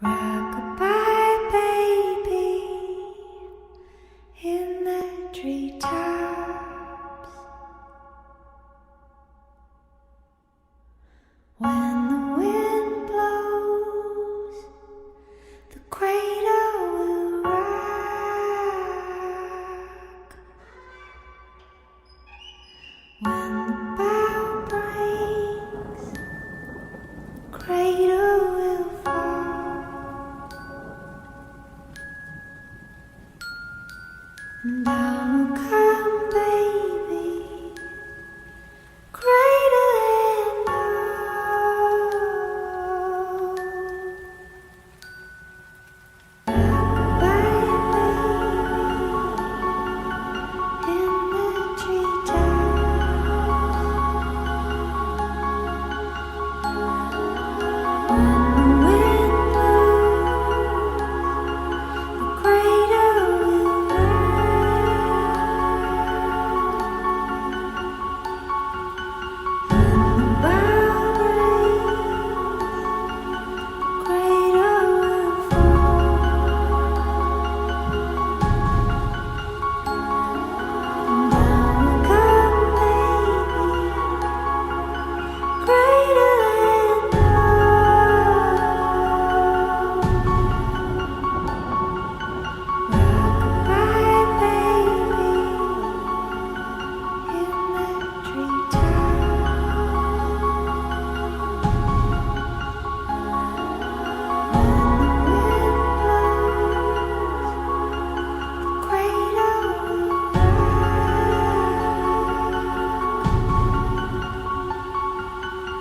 Rock-a-bye baby in the treetops. When the wind blows, the cradle will rock. When the bow breaks, cradle will fall. And down will come baby, cradle and all. Rock-a-bye baby in the treetops. When the wind blows, the cradle will rock. When the bow breaks, cradle will fall. And down will come baby, cradle and all. Rock-a-bye baby in the treetops.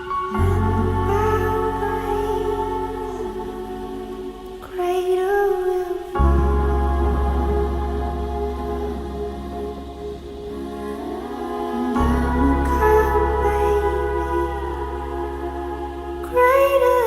When the wind blows, the cradle will rock. When the bow breaks, cradle will fall. And down will come baby, cradle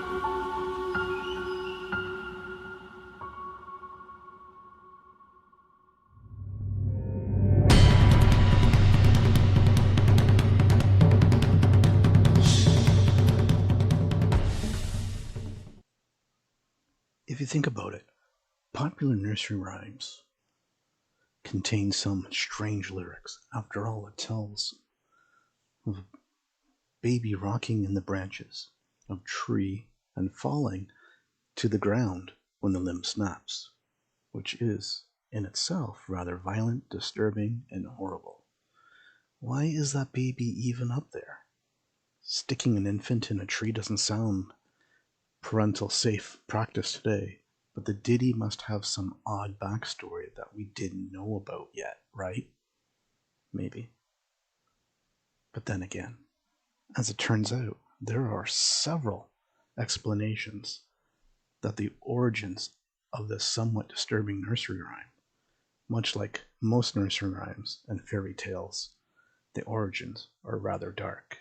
and If you think about it, popular nursery rhymes contain some strange lyrics. After all, it tells of a baby rocking in the branches of tree and falling to the ground when the limb snaps, which is in itself rather violent, disturbing, and horrible. Why is that baby even up there? Sticking an infant in a tree doesn't sound parental safe practice today, but the ditty must have some odd backstory that we didn't know about yet, right? Maybe. But then again, as it turns out, there are several explanations that the origins of this somewhat disturbing nursery rhyme, much like most nursery rhymes and fairy tales, the origins are rather dark.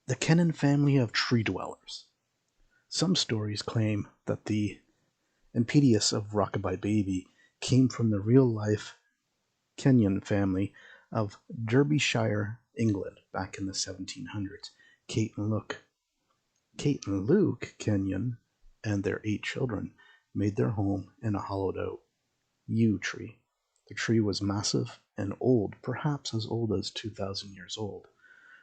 The Kennan family of tree dwellers. Some stories claim that the impetus of Rockabye Baby came from the real-life Kenyon family of Derbyshire, England, back in the 1700s. Kate and Luke Kenyon and their 8 children made their home in a hollowed-out yew tree. The tree was massive and old, perhaps as old as 2,000 years old.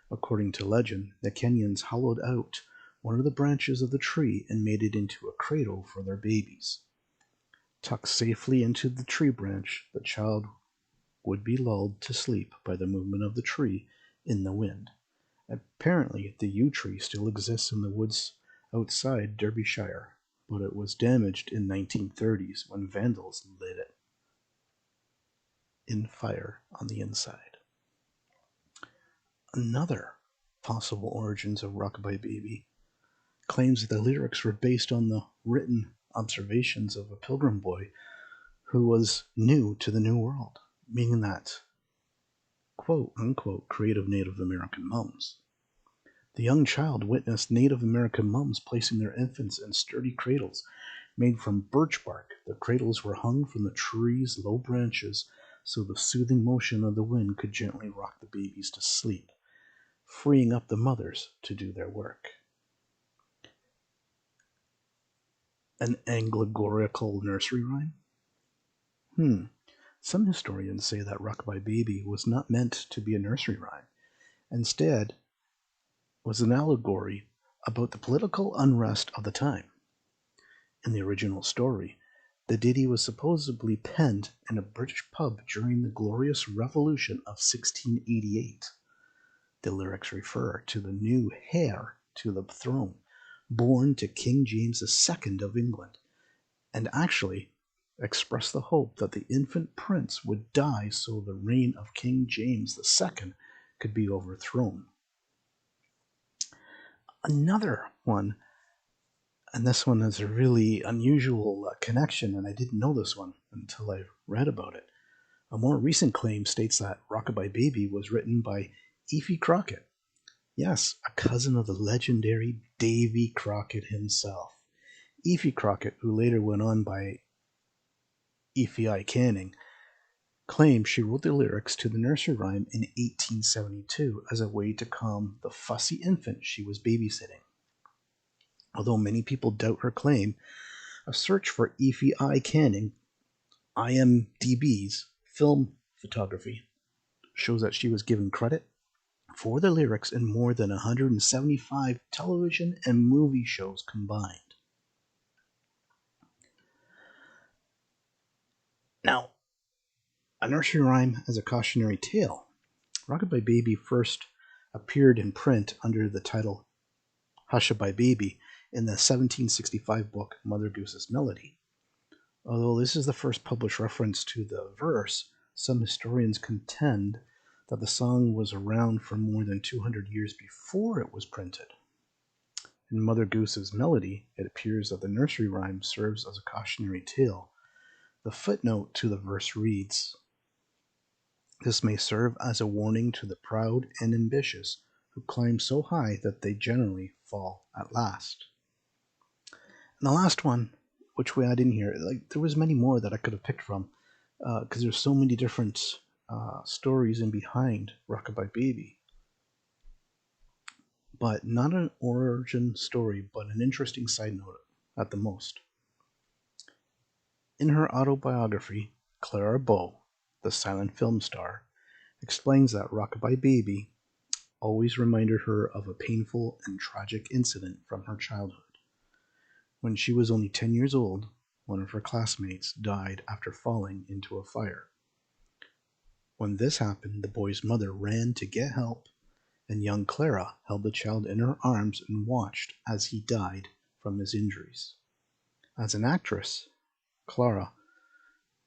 According to legend, the Kenyons hollowed out one of the branches of the tree and made it into a cradle for their babies. Tucked safely into the tree branch, the child would be lulled to sleep by the movement of the tree in the wind. Apparently, the yew tree still exists in the woods outside Derbyshire, but it was damaged in 1930s when vandals lit it in fire on the inside. Another possible origins of Rockabye Baby claims that the lyrics were based on the written observations of a pilgrim boy who was new to the New World, meaning that quote unquote creative Native American mums. The young child witnessed Native American mums placing their infants in sturdy cradles made from birch bark. The cradles were hung from the tree's low branches so the soothing motion of the wind could gently rock the babies to sleep, freeing up the mothers to do their work. An allegorical nursery rhyme? Some historians say that Rockabye Baby was not meant to be a nursery rhyme. Instead, was an allegory about the political unrest of the time. In the original story, the ditty was supposedly penned in a British pub during the Glorious Revolution of 1688. The lyrics refer to the new heir to the throne, born to King James II of England, and actually express the hope that the infant prince would die so the reign of King James II could be overthrown. Another one, and this one is a really unusual connection, and I didn't know this one until I read about it. A more recent claim states that Rockabye Baby was written by Ephie Crockett. Yes, a cousin of the legendary Davy Crockett himself. Ephie Crockett, who later went on by Ephie I. Canning, claimed she wrote the lyrics to the nursery rhyme in 1872 as a way to calm the fussy infant she was babysitting. Although many people doubt her claim, a search for Ephie I. Canning, IMDb's film photography, shows that she was given credit for the lyrics in more than 175 television and movie shows combined. Now, a nursery rhyme as a cautionary tale. Rockabye Baby first appeared in print under the title Hushabye Baby in the 1765 book Mother Goose's Melody. Although this is the first published reference to the verse, some historians contend that the song was around for more than 200 years before it was printed. In Mother Goose's Melody, it appears that the nursery rhyme serves as a cautionary tale. The footnote to the verse reads, "This may serve as a warning to the proud and ambitious who climb so high that they generally fall at last." And the last one, which we add in here, there was many more that I could have picked from, because there's so many different stories in behind Rockabye Baby. But not an origin story, but an interesting side note at the most. In her autobiography, Clara Bow, the silent film star, explains that Rockabye Baby always reminded her of a painful and tragic incident from her childhood. When she was only 10 years old, one of her classmates died after falling into a fire. When this happened, the boy's mother ran to get help, and young Clara held the child in her arms and watched as he died from his injuries. As an actress, Clara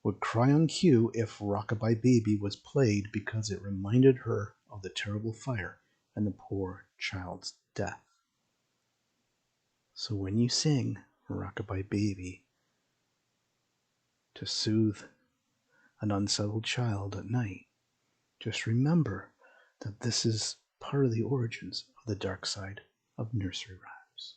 would cry on cue if Rockabye Baby was played because it reminded her of the terrible fire and the poor child's death. So when you sing Rockabye Baby to soothe an unsettled child at night, just remember that this is part of the origins of the dark side of nursery rhymes.